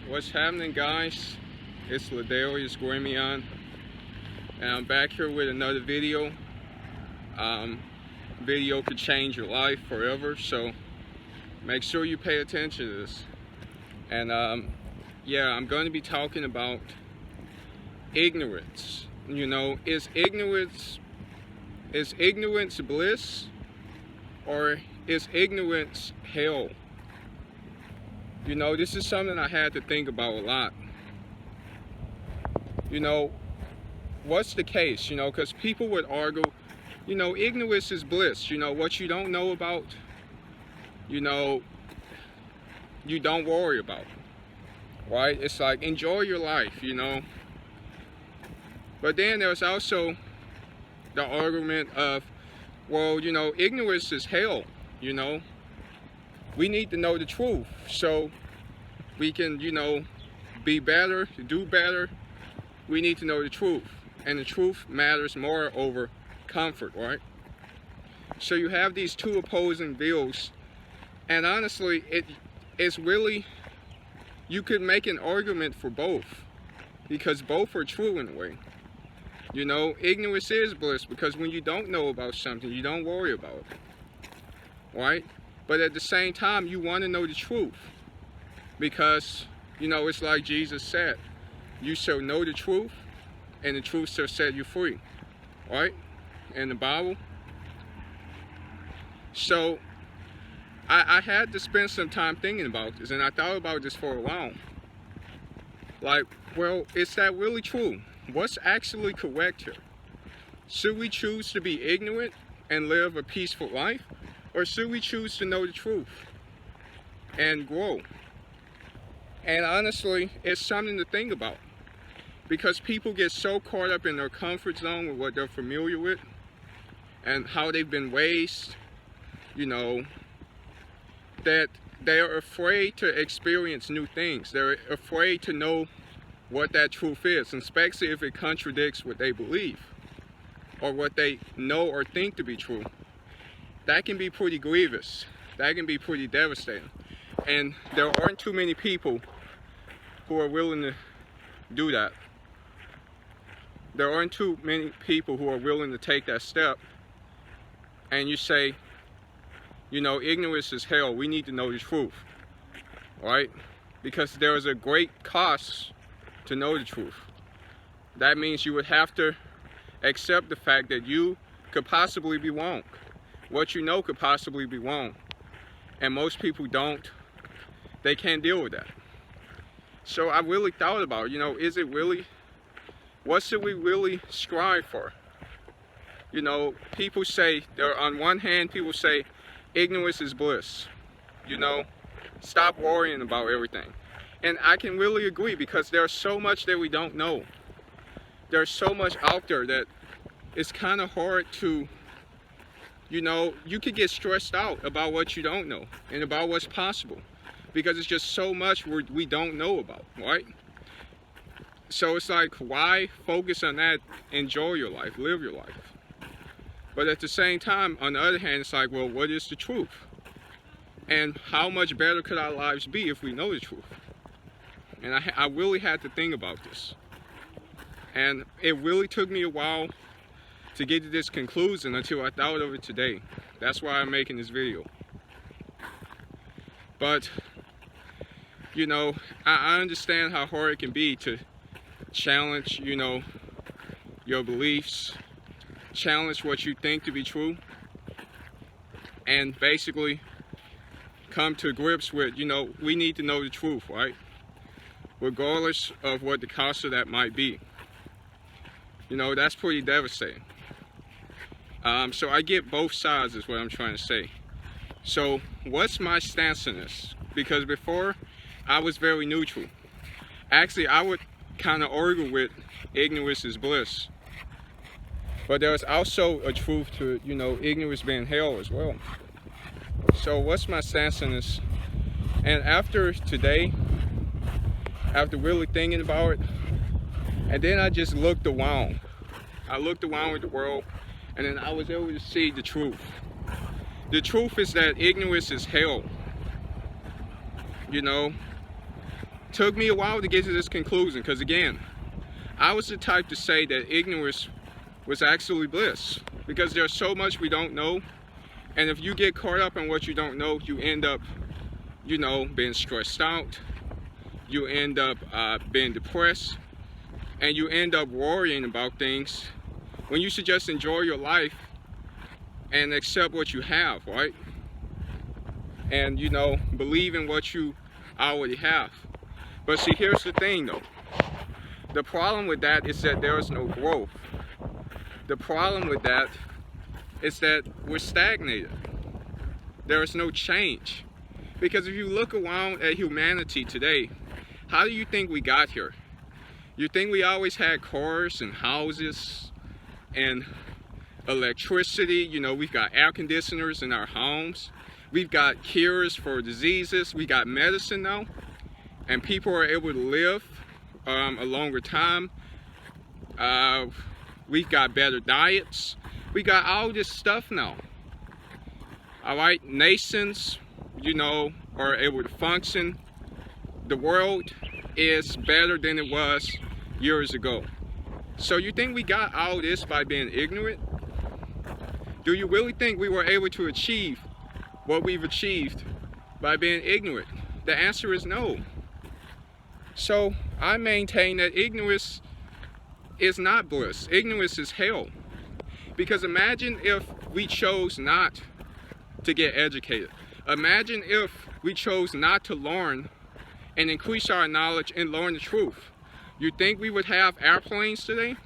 What's happening, guys? It's Ladarius Gremion, and I'm back here with another video. Video could change your life forever, so make sure you pay attention to this. And yeah, I'm going to be talking about ignorance. You know, is ignorance bliss, or is ignorance hell? You know, this is something I had to think about a lot. You know, what's the case? You know, because people would argue, you know, ignorance is bliss. You know, what you don't know about, you know, you don't worry about, right? It's like, enjoy your life, you know. But then there's also the argument of, well, you know, ignorance is hell, you know. We need to know the truth so we can, you know, be better, do better. We need to know the truth, and the truth matters more over comfort, right? So you have these two opposing views, and honestly, it's really, you could make an argument for both, because both are true in a way. You know, ignorance is bliss, because when you don't know about something, you don't worry about it, right? But at the same time, you want to know the truth, because, you know, it's like Jesus said, you shall know the truth, and the truth shall set you free, right? In the Bible. So I had to spend some time thinking about this, and I thought about this for a while. Like, well, is that really true? What's actually correct here? Should we choose to be ignorant and live a peaceful life? Or should we choose to know the truth and grow? And honestly, it's something to think about, because people get so caught up in their comfort zone with what they're familiar with and how they've been raised, you know, that they are afraid to experience new things. They're afraid to know what that truth is, especially if it contradicts what they believe or what they know or think to be true. That can be pretty grievous. That can be pretty devastating. And there aren't too many people who are willing to do that. There aren't too many people who are willing to take that step. And you say, you know, ignorance is hell. We need to know the truth, right? Because there is a great cost to know the truth. That means you would have to accept the fact that you could possibly be wrong. What you know could possibly be wrong. And most people don't. They can't deal with that. So I really thought about, you know, is it really, what should we really strive for? You know, people say, on one hand, people say, ignorance is bliss. You know, stop worrying about everything. And I can really agree, because there's so much that we don't know. There's so much out there that it's kind of hard to, you know, you could get stressed out about what you don't know and about what's possible, because it's just so much we don't know about, right? So it's like, why focus on that? Enjoy your life, live your life. But at the same time, on the other hand, it's like, well, what is the truth? And how much better could our lives be if we know the truth? And I really had to think about this. And it really took me a while to get to this conclusion until I thought of it today. That's why I'm making this video. But, you know, I understand how hard it can be to challenge, you know, your beliefs, challenge what you think to be true, and basically come to grips with, you know, we need to know the truth, right? Regardless of what the cost of that might be. You know, that's pretty devastating. So I get both sides is what I'm trying to say. So what's my stance on this? Because before, I was very neutral. Actually, I would kind of argue with ignorance is bliss. But there's also a truth to, you know, ignorance being hell as well. So what's my stance on this? And after today, after really thinking about it, and then I just looked around. I looked around with the world, and then I was able to see the truth. The truth is that ignorance is hell. You know, Took me a while to get to this conclusion, because again, I was the type to say that ignorance was actually bliss, because there's so much we don't know, and if you get caught up in what you don't know, you end up, you know, being stressed out, you end up being depressed, and you end up worrying about things when you should just enjoy your life and accept what you have, right? And, you know, believe in what you already have. But see, here's the thing though. The problem with that is that there is no growth. The problem with that is that we're stagnated. There is no change. Because if you look around at humanity today, how do you think we got here? You think we always had cars and houses and electricity? You know, we've got air conditioners in our homes. We've got cures for diseases. We got medicine now. And people are able to live a longer time. We've got better diets. We got all this stuff now. All right, nations, you know, are able to function. The world is better than it was years ago. So you think we got all this by being ignorant? Do you really think we were able to achieve what we've achieved by being ignorant? The answer is no. So I maintain that ignorance is not bliss. Ignorance is hell. Because imagine if we chose not to get educated. Imagine if we chose not to learn and increase our knowledge and learn the truth. You think we would have airplanes today?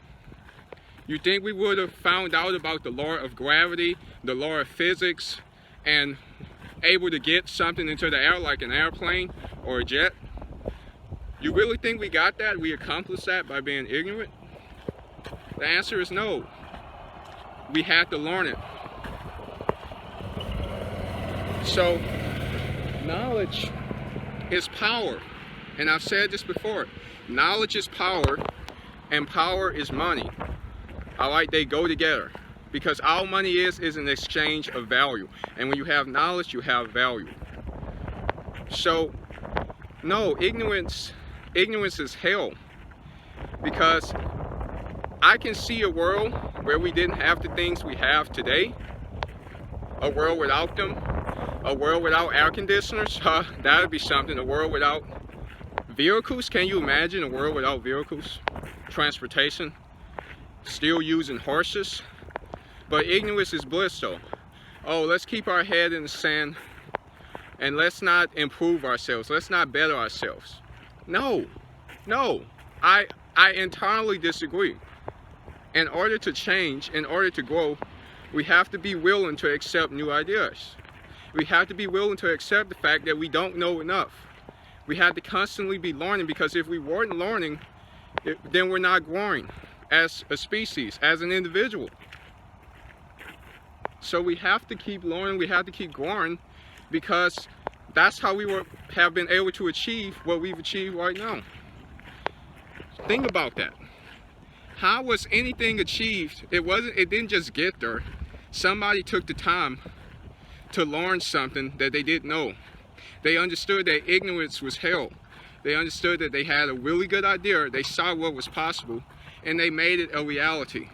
You think we would have found out about the law of gravity, the law of physics, and able to get something into the air like an airplane or a jet? You really think we got that? We accomplished that by being ignorant? The answer is no. We had to learn it. So, knowledge is power. And I've said this before. Knowledge is power, and power is money. Alright, they go together. Because all money is an exchange of value. And when you have knowledge, you have value. So, no, ignorance is hell. Because I can see a world where we didn't have the things we have today. A world without them. A world without air conditioners. That would be something. A world without vehicles. Can you imagine a world without vehicles? Transportation. Still using horses. But ignorance is bliss though. Oh, let's keep our head in the sand and let's not improve ourselves. Let's not better ourselves. No. I entirely disagree. In order to change, in order to grow, we have to be willing to accept new ideas. We have to be willing to accept the fact that we don't know enough. We have to constantly be learning, because if we weren't learning, then we're not growing as a species, as an individual. So we have to keep learning, we have to keep growing, because that's how we have been able to achieve what we've achieved right now. Think about that. How was anything achieved? It didn't just get there. Somebody took the time to learn something that they didn't know. They understood that ignorance was hell. They understood that they had a really good idea. They saw what was possible, and they made it a reality.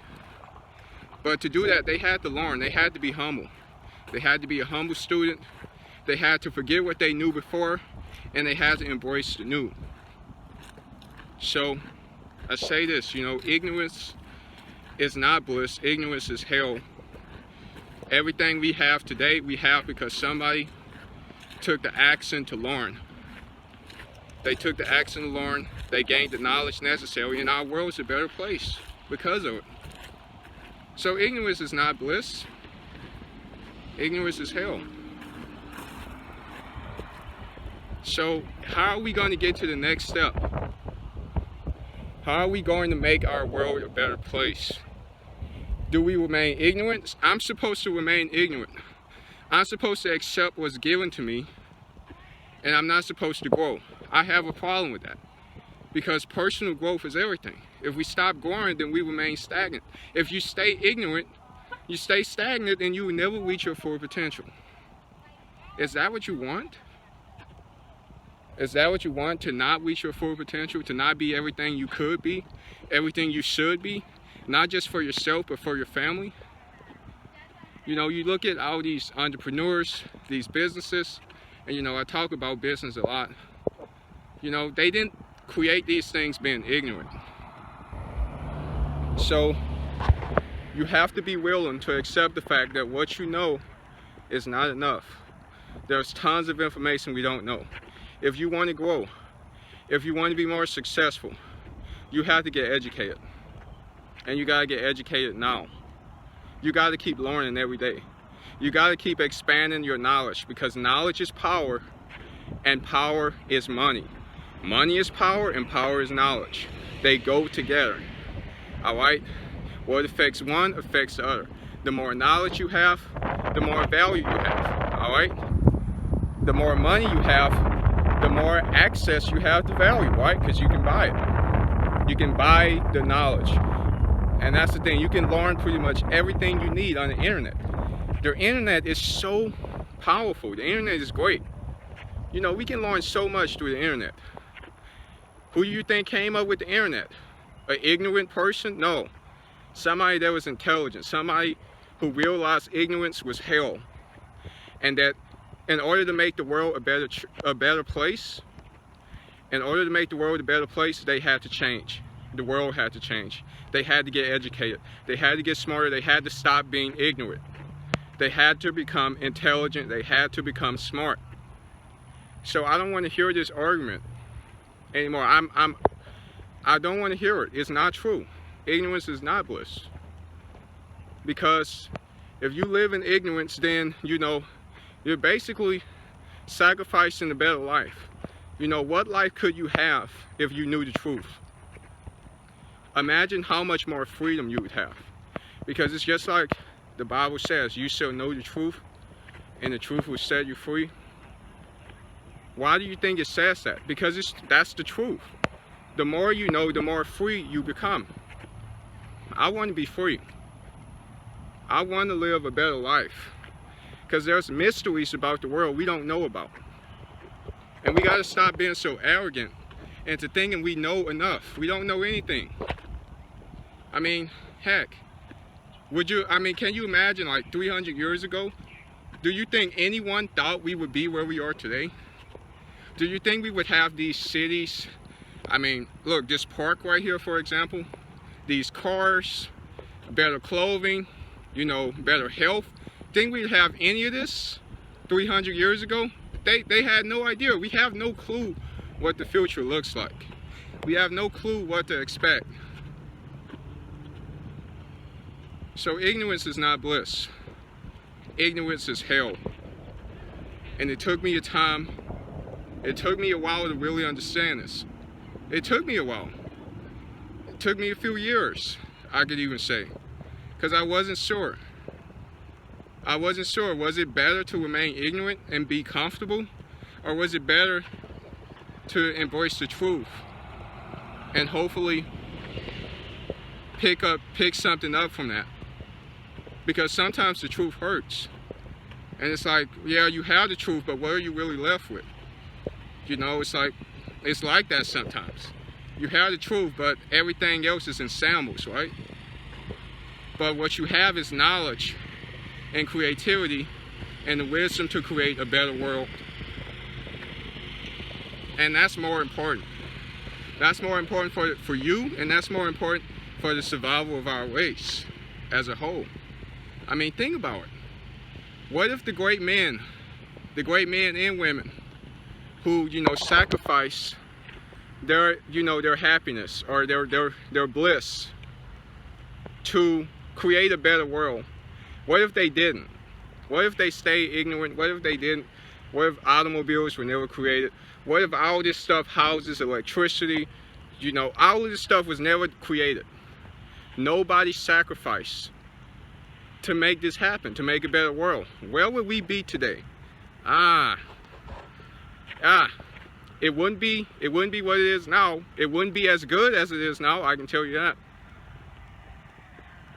But to do that, they had to learn. They had to be humble. They had to be a humble student. They had to forget what they knew before, and they had to embrace the new. So, I say this, you know, ignorance is not bliss. Ignorance is hell. Everything we have today, we have because somebody took the action to learn. They took the action to learn. They gained the knowledge necessary, and our world is a better place because of it. So ignorance is not bliss. Ignorance is hell. So how are we going to get to the next step? How are we going to make our world a better place? Do we remain ignorant? I'm supposed to remain ignorant. I'm supposed to accept what's given to me, and I'm not supposed to grow. I have a problem with that, because personal growth is everything. If we stop growing, then we remain stagnant. If you stay ignorant, you stay stagnant, and you will never reach your full potential. Is that what you want? Is that what you want? To not reach your full potential? To not be everything you could be? Everything you should be? Not just for yourself, but for your family? You know, you look at all these entrepreneurs, these businesses, and you know, I talk about business a lot. You know, they didn't create these things being ignorant. So you have to be willing to accept the fact that what you know is not enough. There's tons of information we don't know. If you want to grow, if you want to be more successful, you have to get educated. And you got to get educated now. You got to keep learning every day. You got to keep expanding your knowledge, because knowledge is power and power is money. Money is power and power is knowledge. They go together. Alright? What affects one affects the other. The more knowledge you have, the more value you have. Alright? The more money you have, the more access you have to value, right? Because you can buy it. You can buy the knowledge. And that's the thing. You can learn pretty much everything you need on the internet. The internet is so powerful. The internet is great. You know, we can learn so much through the internet. Who do you think came up with the internet? An ignorant person? No. Somebody that was intelligent. Somebody who realized ignorance was hell. And that in order to make the world a better place, in order to make the world a better place, they had to change. The world had to change. They had to get educated. They had to get smarter. They had to stop being ignorant. They had to become intelligent. They had to become smart. So I don't want to hear this argument anymore. I don't want to hear it. It's not true. Ignorance is not bliss. Because if you live in ignorance, then, you know, you're basically sacrificing a better life. You know, what life could you have if you knew the truth? Imagine how much more freedom you would have. Because it's just like the Bible says, you shall know the truth, and the truth will set you free. Why do you think it says that? Because that's the truth. The more you know, the more free you become. I want to be free. I want to live a better life. Because there's mysteries about the world we don't know about. And we got to stop being so arrogant into thinking we know enough. We don't know anything. I mean, heck, can you imagine like 300 years ago? Do you think anyone thought we would be where we are today? Do you think we would have these cities? I mean, look, this park right here, for example, these cars, better clothing, you know, better health. Think we'd have any of this 300 years ago? They had no idea. We have no clue what the future looks like. We have no clue what to expect. So ignorance is not bliss. Ignorance is hell. And it took me a time, it took me a while to really understand this. It took me a while. It took me a few years, I could even say. Because I wasn't sure. I wasn't sure. Was it better to remain ignorant and be comfortable? Or was it better to embrace the truth and hopefully pick something up from that? Because sometimes the truth hurts. And it's like, yeah, you have the truth, but what are you really left with? You know, it's like that sometimes. You have the truth, but everything else is in shambles, right? But what you have is knowledge and creativity and the wisdom to create a better world. And that's more important. That's more important for you, and that's more important for the survival of our race as a whole. I mean, think about it. What if the great men and women who, you know, sacrifice their, you know, their happiness or their bliss to create a better world, what if they didn't? What if they stayed ignorant? What if they didn't? What if automobiles were never created? What if all this stuff, houses, electricity, you know, all of this stuff was never created? Nobody sacrificed to make this happen, to make a better world. Where would we be today? It wouldn't be what it is now. It wouldn't be as good as it is now, I can tell you that.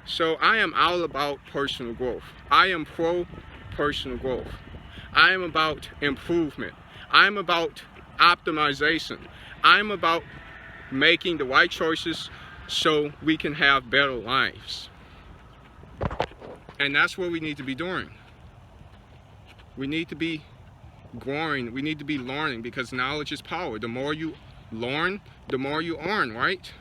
So I am all about personal growth. I am pro personal growth. I am about improvement. I am about optimization. I'm about making the right choices so we can have better lives. And that's what we need to be doing. We need to be growing. We need to be learning, because knowledge is power. The more you learn, the more you earn, right?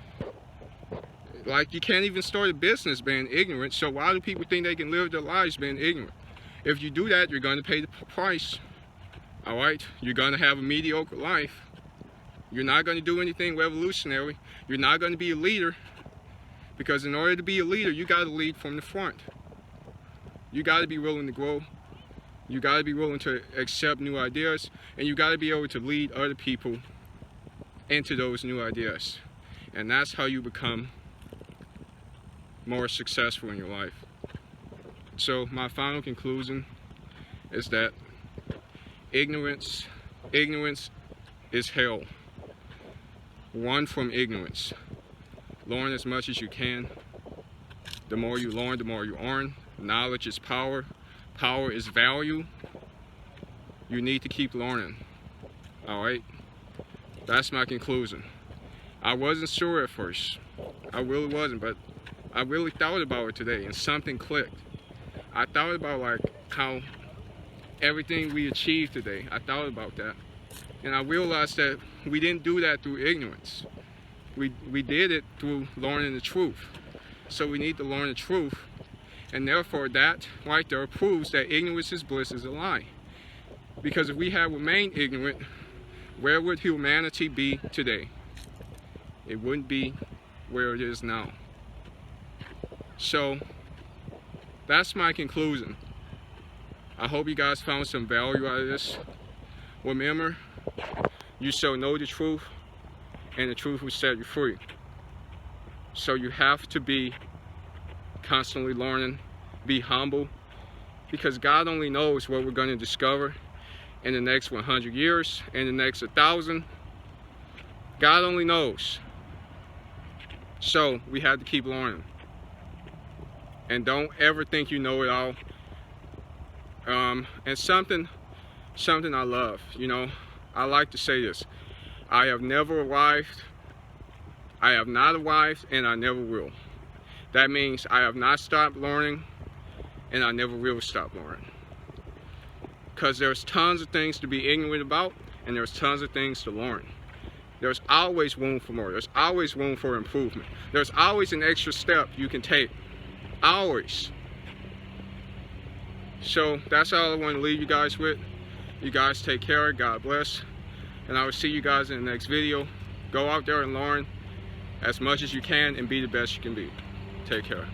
Like, you can't even start a business being ignorant, so why do people think they can live their lives being ignorant? If you do that, you're going to pay the price, all right? You're going to have a mediocre life. You're not going to do anything revolutionary. You're not going to be a leader, because in order to be a leader, you got to lead from the front. You got to be willing to grow. You got to be willing to accept new ideas, and you got to be able to lead other people into those new ideas. And that's how you become more successful in your life. So my final conclusion is that ignorance is hell. Run from ignorance. Learn as much as you can. The more you learn, the more you earn. Knowledge is power. Power is value. You need to keep learning. All right? That's my conclusion. I wasn't sure at first. I really wasn't, but I really thought about it today, and something clicked. I thought about like how everything we achieved today, I thought about that. And I realized that we didn't do that through ignorance. We did it through learning the truth. So we need to learn the truth. And therefore that right there proves that ignorance is bliss is a lie. Because if we had remained ignorant, where would humanity be today? It wouldn't be where it is now. So that's my conclusion. I hope you guys found some value out of this. Remember, you shall know the truth, and the truth will set you free. So you have to be constantly learning, be humble, because God only knows what we're going to discover in the next 100 years, in the next 1,000. God only knows. So we have to keep learning. And don't ever think you know it all. And something I love, you know, I like to say this. I have never arrived, I have not arrived, and I never will. That means I have not stopped learning, and I never will stop learning. Because there's tons of things to be ignorant about, and there's tons of things to learn. There's always room for more. There's always room for improvement. There's always an extra step you can take. Always. So that's all I want to leave you guys with. You guys take care. God bless. And I will see you guys in the next video. Go out there and learn as much as you can and be the best you can be. Take care.